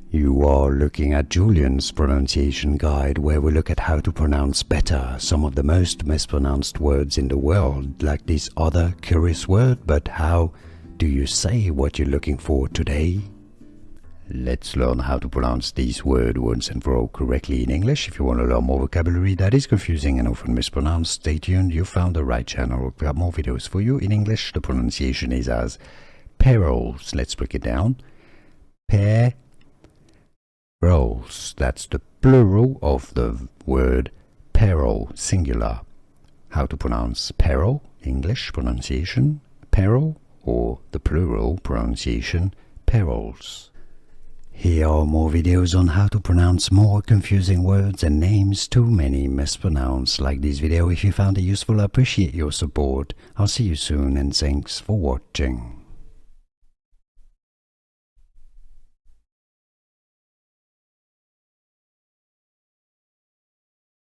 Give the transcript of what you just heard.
You are looking at Julian's pronunciation guide, where we look at how to pronounce better some of the most mispronounced words in the world, like this other curious word. But how do you say what you're looking for today? Let's learn how to pronounce these words once and for all correctly in English. If you want to learn more vocabulary that is confusing and often mispronounced, stay tuned. You found the right channel. We've got more videos for you. In English, the pronunciation is as perils. Let's break it down. Perils. That's the plural of the word peril, singular. How to pronounce peril, English pronunciation, peril, or the plural pronunciation, perils. Here are more videos on how to pronounce more confusing words and names too many mispronounced. Like this video if you found it useful. I appreciate your support. I'll see you soon and thanks for watching.